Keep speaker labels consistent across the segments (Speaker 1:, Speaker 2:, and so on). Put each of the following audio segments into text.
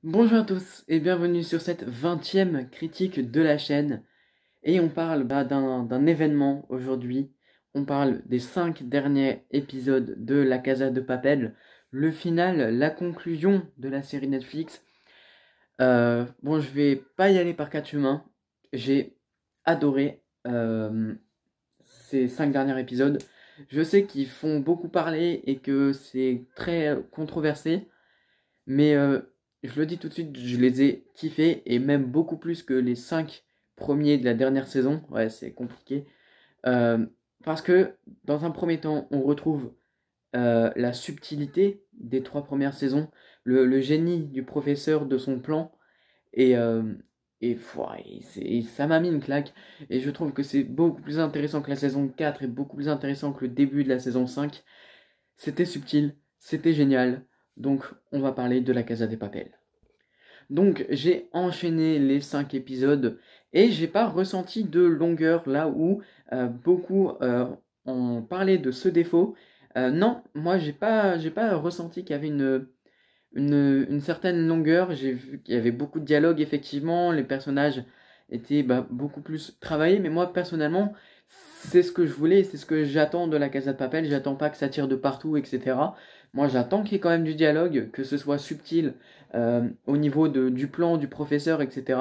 Speaker 1: Bonjour à tous et bienvenue sur cette 20e critique de la chaîne. Et on parle d'un événement aujourd'hui. On parle des 5 derniers épisodes de La Casa de Papel. Le final, la conclusion de la série Netflix. Bon, je vais pas y aller par quatre chemins. J'ai adoré ces 5 derniers épisodes. Je sais qu'ils font beaucoup parler et que c'est très controversé. Mais je le dis tout de suite, je les ai kiffés et même beaucoup plus que les 5 premiers de la dernière saison. Ouais, c'est compliqué. Euh, Parce que dans un premier temps, on retrouve la subtilité des 3 premières saisons, le génie du professeur de son plan et, ça m'a mis une claque. Et je trouve que c'est beaucoup plus intéressant que la saison 4 et beaucoup plus intéressant que le début de la saison 5. C'était subtil, c'était génial. Donc on va parler de la Casa des Papel. Donc j'ai enchaîné les 5 épisodes et j'ai pas ressenti de longueur là où beaucoup ont parlé de ce défaut. Non, moi j'ai pas ressenti qu'il y avait une certaine longueur. J'ai vu qu'il y avait beaucoup de dialogue effectivement, les personnages étaient beaucoup plus travaillés, mais moi personnellement c'est ce que je voulais, c'est ce que j'attends de la Casa de Papel. J'attends pas que ça tire de partout, etc. Moi j'attends qu'il y ait quand même du dialogue, que ce soit subtil au niveau du plan du professeur, etc.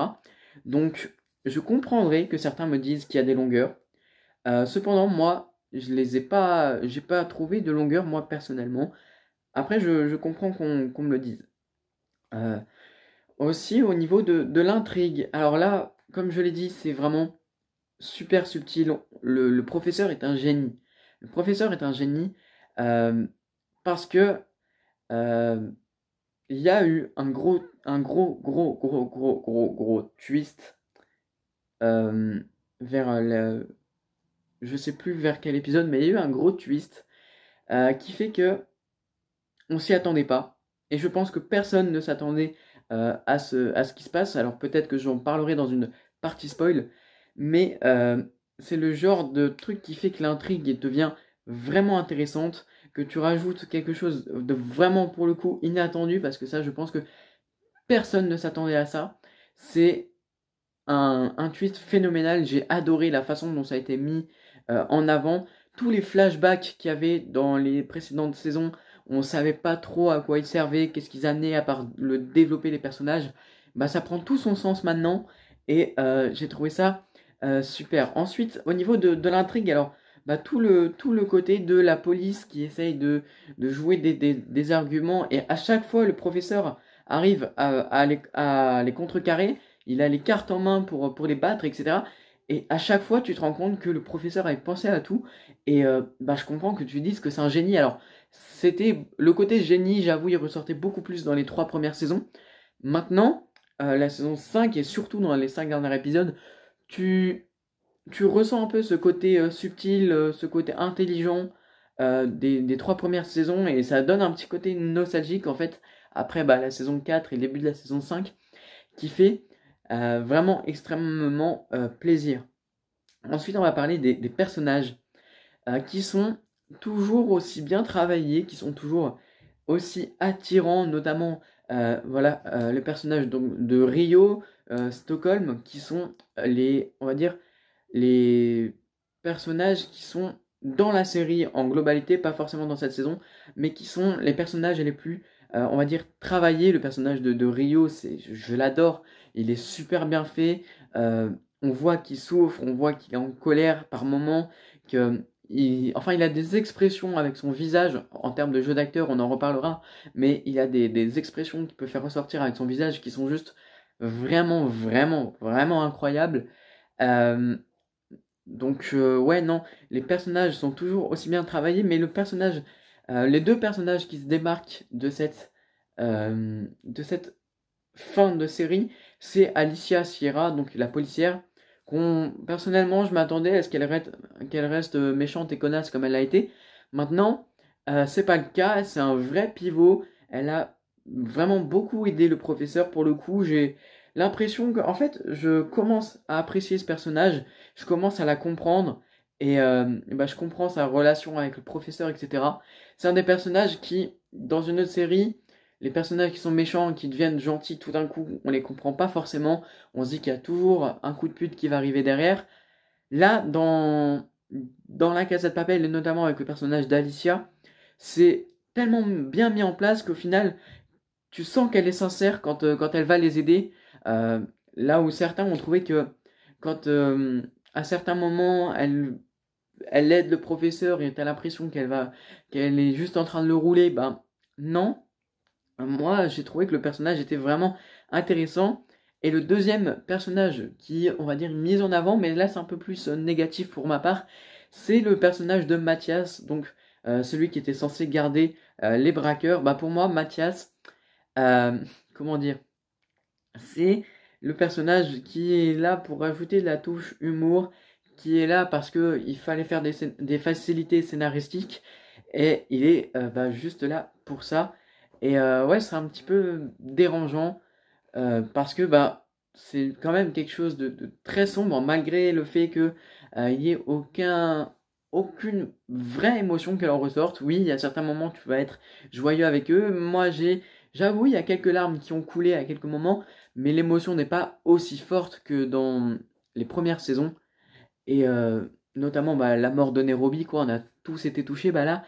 Speaker 1: Donc je comprendrais que certains me disent qu'il y a des longueurs. Cependant moi je les ai pas, j'ai pas trouvé de longueur moi personnellement. Après je comprends qu'on me le dise. Euh, Aussi au niveau de l'intrigue. Alors là, comme je l'ai dit, c'est vraiment super subtil. Le professeur est un génie. Le professeur est un génie euh, parce que euh, il y a eu un gros twist euh, vers je sais plus vers quel épisode, mais il y a eu un gros twist qui fait que on s'y attendait pas. Et je pense que personne ne s'attendait à ce qui se passe. Alors peut-être que j'en parlerai dans une partie spoil, mais c'est le genre de truc qui fait que l'intrigue devient vraiment intéressante, que tu rajoutes quelque chose de vraiment pour le coup inattendu, parce que ça je pense que personne ne s'attendait à ça. C'est un twist phénoménal. J'ai adoré la façon dont ça a été mis en avant. Tous les flashbacks qu'il y avait dans les précédentes saisons, on savait pas trop à quoi ils servaient, qu'est-ce qu'ils amenaient à part le développer les personnages. Bah, ça prend tout son sens maintenant et j'ai trouvé ça super. Ensuite, au niveau de l'intrigue, alors tout le côté de la police qui essaye de jouer des arguments et à chaque fois le professeur arrive à les contrecarrer. Il a les cartes en main pour les battre, etc. Et à chaque fois, tu te rends compte que le professeur avait pensé à tout. Et je comprends que tu dises que c'est un génie. Alors, c'était le côté génie, j'avoue, il ressortait beaucoup plus dans les 3 premières saisons. Maintenant, la saison 5 et surtout dans les 5 derniers épisodes, tu, tu ressens un peu ce côté subtil, ce côté intelligent des 3 premières saisons. Et ça donne un petit côté nostalgique, en fait, après la saison 4 et le début de la saison 5 qui fait vraiment extrêmement plaisir. Ensuite, on va parler des personnages qui sont toujours aussi bien travaillés, qui sont toujours aussi attirants, notamment les personnages de Rio, Stockholm, qui sont on va dire, les personnages qui sont dans la série en globalité, pas forcément dans cette saison, mais qui sont les personnages les plus, on va dire, travaillés. Le personnage de Rio, je l'adore, il est super bien fait. On voit qu'il souffre, on voit qu'il est en colère par moments, il a des expressions avec son visage, en termes de jeu d'acteur, on en reparlera, mais il a des expressions qu'il peut faire ressortir avec son visage qui sont juste vraiment, vraiment, vraiment incroyables. Euh, ouais, non, les personnages sont toujours aussi bien travaillés, mais les deux personnages qui se démarquent de cette fin de série, c'est Alicia Sierra, donc la policière, personnellement, je m'attendais à ce qu'elle reste méchante et connasse comme elle a été. Maintenant, c'est pas le cas, c'est un vrai pivot. Elle a vraiment beaucoup aidé le professeur. Pour le coup, j'ai l'impression que, en fait, je commence à apprécier ce personnage, je commence à la comprendre, et je comprends sa relation avec le professeur, etc. C'est un des personnages qui, dans une autre série, les personnages qui sont méchants, qui deviennent gentils tout d'un coup, on les comprend pas forcément. On se dit qu'il y a toujours un coup de pute qui va arriver derrière. Là, dans La Casa de Papel, et notamment avec le personnage d'Alicia, c'est tellement bien mis en place qu'au final, tu sens qu'elle est sincère quand elle va les aider. Euh, Là où certains ont trouvé que quand à certains moments elle aide le professeur et t'as l'impression qu'elle est juste en train de le rouler, ben non. Moi j'ai trouvé que le personnage était vraiment intéressant. Et le deuxième personnage qui, on va dire, mise en avant, mais là c'est un peu plus négatif pour ma part, c'est le personnage de Mathias, donc celui qui était censé garder les braqueurs. Bah pour moi, Mathias, euh, comment dire, c'est le personnage qui est là pour ajouter de la touche humour, qui est là parce que il fallait faire des facilités scénaristiques, et il est bah, juste là pour ça. Et ouais, c'est un petit peu dérangeant parce que bah, c'est quand même quelque chose de très sombre, malgré le fait que il y ait aucune vraie émotion qu'elle en ressorte. Oui, il y a certains moments tu vas être joyeux avec eux. Moi, j'avoue, il y a quelques larmes qui ont coulé à quelques moments, mais l'émotion n'est pas aussi forte que dans les premières saisons. Et notamment bah, la mort de Nairobi, quoi, on a tous été touchés. Bah là,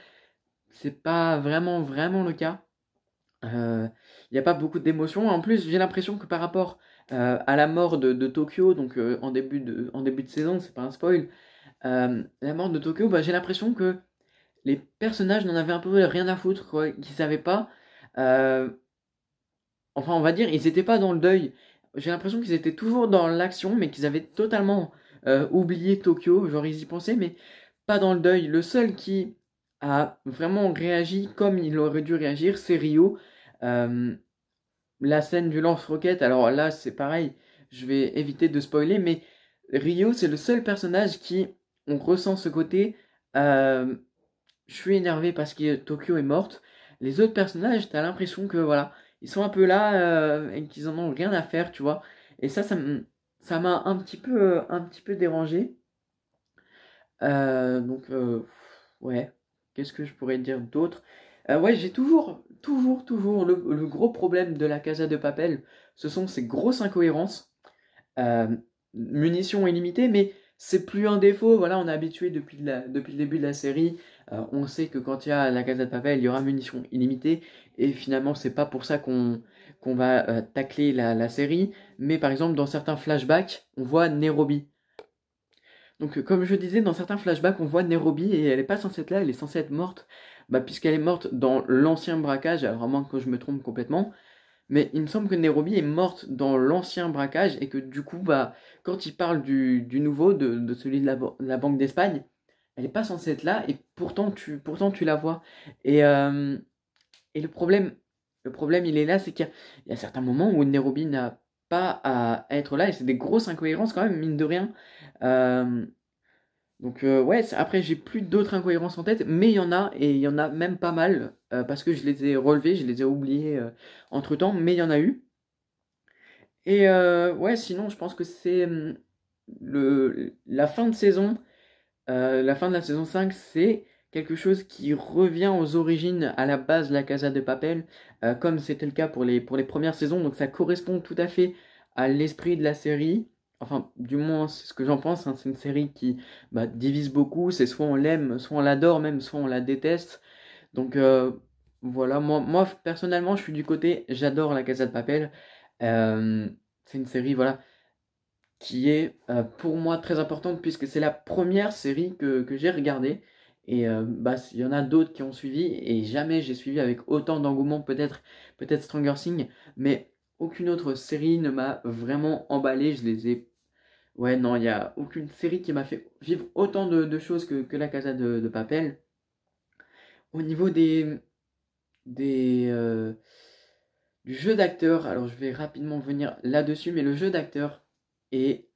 Speaker 1: c'est pas vraiment le cas. Il n'y a pas beaucoup d'émotions. En plus, j'ai l'impression que par rapport à la mort de Tokyo, donc en début de saison, c'est pas un spoil, la mort de Tokyo, bah, j'ai l'impression que les personnages n'en avaient un peu rien à foutre, quoi, qu'ils savaient pas. euh, enfin, on va dire, ils étaient pas dans le deuil. J'ai l'impression qu'ils étaient toujours dans l'action, mais qu'ils avaient totalement oublié Tokyo. Genre, ils y pensaient, mais pas dans le deuil. Le seul qui a vraiment réagi comme il aurait dû réagir, c'est Rio. Euh, la scène du lance-roquette, alors là, c'est pareil, je vais éviter de spoiler, mais Rio, c'est le seul personnage qui, on ressent ce côté, euh, je suis énervé parce que Tokyo est morte. Les autres personnages, t'as l'impression que voilà, ils sont un peu là et qu'ils en ont rien à faire, tu vois. Et ça m'a un petit peu dérangé. Donc, ouais, qu'est-ce que je pourrais dire d'autre? Ouais, j'ai toujours le gros problème de la Casa de Papel, ce sont ces grosses incohérences. Euh, Munitions illimitées, mais c'est plus un défaut. Voilà, on est habitué depuis le début de la série. On sait que quand il y a la Casa de Papel, il y aura munitions illimitées. Et finalement, c'est pas pour ça qu'on va tacler la série. Mais par exemple, dans certains flashbacks, on voit Nairobi. Donc, comme je disais, dans certains flashbacks, on voit Nairobi et elle est pas censée être là, elle est censée être morte. Bah, puisqu'elle est morte dans l'ancien braquage, alors à moins que je me trompe complètement. Mais il me semble que Nairobi est morte dans l'ancien braquage et que du coup, bah, quand il parle du nouveau, de celui de la Banque d'Espagne, elle n'est pas censée être là et pourtant tu la vois. Et, euh, et le problème, il est là, c'est qu'il y a certains moments où Nairobi n'a pas à être là et c'est des grosses incohérences quand même, mine de rien. Euh, donc ouais, après j'ai plus d'autres incohérences en tête, mais il y en a, et il y en a même pas mal, parce que je les ai relevées, je les ai oubliées entre-temps, mais il y en a eu. Et ouais, sinon je pense que c'est la fin de saison, la fin de la saison 5 c'est quelque chose qui revient aux origines, à la base de la Casa de Papel, comme c'était le cas pour les premières saisons, donc ça correspond tout à fait à l'esprit de la série. Enfin, du moins, c'est ce que j'en pense, hein. C'est une série qui bah, divise beaucoup, c'est soit on l'aime, soit on l'adore, même soit on la déteste. Donc voilà, moi personnellement, je suis du côté, j'adore la Casa de Papel. Euh, c'est une série, voilà, qui est pour moi très importante puisque c'est la première série que j'ai regardée. Et bah, il y en a d'autres qui ont suivi et jamais j'ai suivi avec autant d'engouement, peut-être Stranger Things, mais aucune autre série ne m'a vraiment emballé. Je les ai. Ouais, non, il n'y a aucune série qui m'a fait vivre autant de choses que la Casa de Papel. Au niveau des, du jeu d'acteur, alors je vais rapidement venir là-dessus, mais le jeu d'acteur est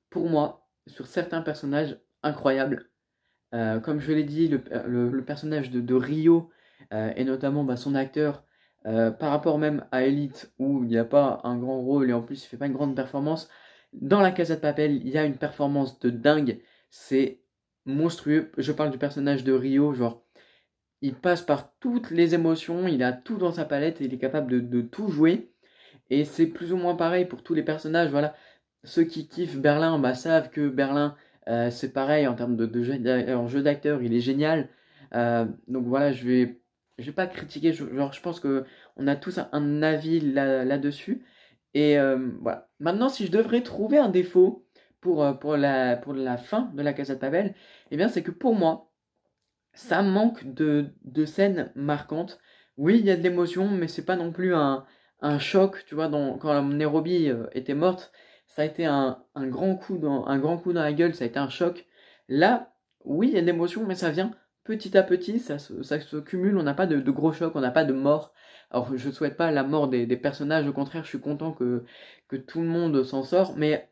Speaker 1: pour moi, sur certains personnages, incroyables. Comme je l'ai dit, le personnage de Rio, et notamment bah, son acteur, par rapport même à Elite, où il n'y a pas un grand rôle et en plus il fait pas une grande performance, dans la Casa de Papel, il y a une performance de dingue, c'est monstrueux. Je parle du personnage de Rio, genre, il passe par toutes les émotions, il a tout dans sa palette et il est capable de tout jouer. Et c'est plus ou moins pareil pour tous les personnages, voilà. Ceux qui kiffent Berlin bah, savent que Berlin, c'est pareil en termes de jeu d'acteur, il est génial. Donc voilà, je vais pas critiquer, genre je pense que on a tous un avis là-dessus. Et voilà. Maintenant, si je devrais trouver un défaut pour la fin de la Casa de Papel, eh bien c'est que pour moi, ça manque de scènes marquantes. Oui, il y a de l'émotion, mais c'est pas non plus un choc, tu vois, quand Nairobi était morte, ça a été un grand coup un grand coup dans la gueule, ça a été un choc. Là, oui, il y a de l'émotion, mais ça vient petit à petit, ça se cumule, on n'a pas de gros chocs, on n'a pas de mort. Alors, je souhaite pas la mort des personnages, au contraire, je suis content que tout le monde s'en sort, mais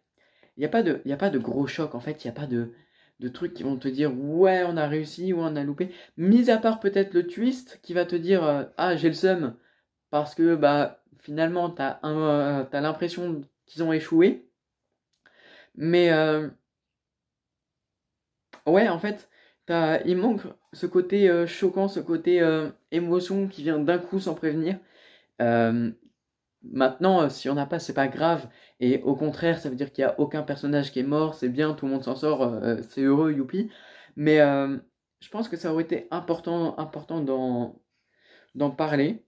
Speaker 1: il y a pas de gros chocs, en fait, il n'y a pas de trucs qui vont te dire ouais, on a réussi ou on a loupé. Mis à part peut-être le twist qui va te dire ah, j'ai le seum parce que bah finalement t'as l'impression qu'ils ont échoué. Mais ouais, en fait, il manque ce côté choquant, ce côté émotion qui vient d'un coup sans prévenir. Euh, Maintenant, si on n'a pas, c'est pas grave. Et au contraire, ça veut dire qu'il n'y a aucun personnage qui est mort, c'est bien, tout le monde s'en sort, c'est heureux, youpi. Mais je pense que ça aurait été important d'en parler.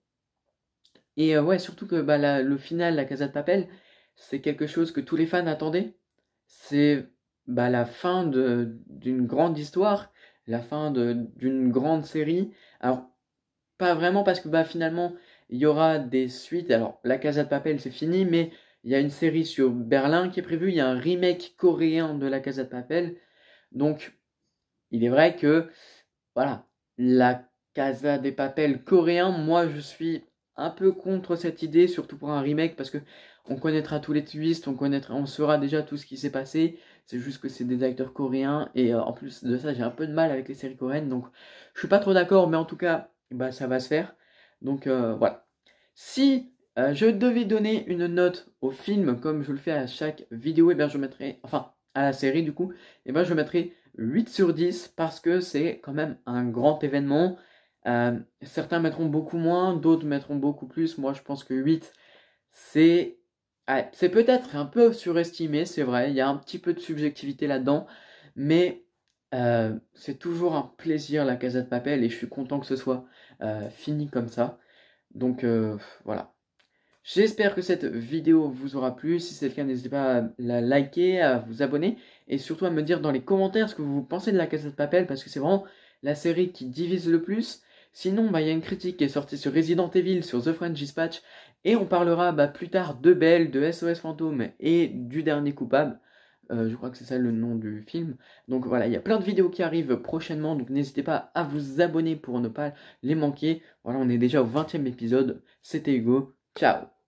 Speaker 1: Et ouais, surtout que bah, le final, la Casa de Papel, c'est quelque chose que tous les fans attendaient. C'est bah, la fin d'une grande histoire, la fin d'une grande série. Alors, pas vraiment parce que bah, finalement, il y aura des suites. Alors, La Casa de Papel, c'est fini, mais il y a une série sur Berlin qui est prévue. Il y a un remake coréen de La Casa de Papel. Donc, il est vrai que, voilà, La Casa de Papel coréen, moi, je suis un peu contre cette idée, surtout pour un remake, parce que on connaîtra tous les twists, on saura déjà tout ce qui s'est passé. C'est juste que c'est des acteurs coréens, et en plus de ça, j'ai un peu de mal avec les séries coréennes, donc je suis pas trop d'accord, mais en tout cas, bah, ça va se faire. Donc voilà. Si je devais donner une note au film, comme je le fais à chaque vidéo, et bien je mettrai, enfin à la série du coup, et ben je mettrai 8 sur 10 parce que c'est quand même un grand événement. Certains mettront beaucoup moins, d'autres mettront beaucoup plus. Moi je pense que 8 c'est c'est peut-être un peu surestimé, c'est vrai, il y a un petit peu de subjectivité là-dedans, mais c'est toujours un plaisir la Casa de Papel et je suis content que ce soit fini comme ça. Donc voilà. J'espère que cette vidéo vous aura plu. Si c'est le cas, n'hésitez pas à la liker, à vous abonner et surtout à me dire dans les commentaires ce que vous pensez de la Casa de Papel parce que c'est vraiment la série qui divise le plus. Sinon, bah, il y a une critique qui est sortie sur Resident Evil, sur The French Dispatch et on parlera bah, plus tard de Belle, de SOS Fantôme et du dernier coupable. Je crois que c'est ça le nom du film. Donc voilà, il y a plein de vidéos qui arrivent prochainement, donc n'hésitez pas à vous abonner pour ne pas les manquer. Voilà, on est déjà au 20e épisode. C'était Hugo. Ciao.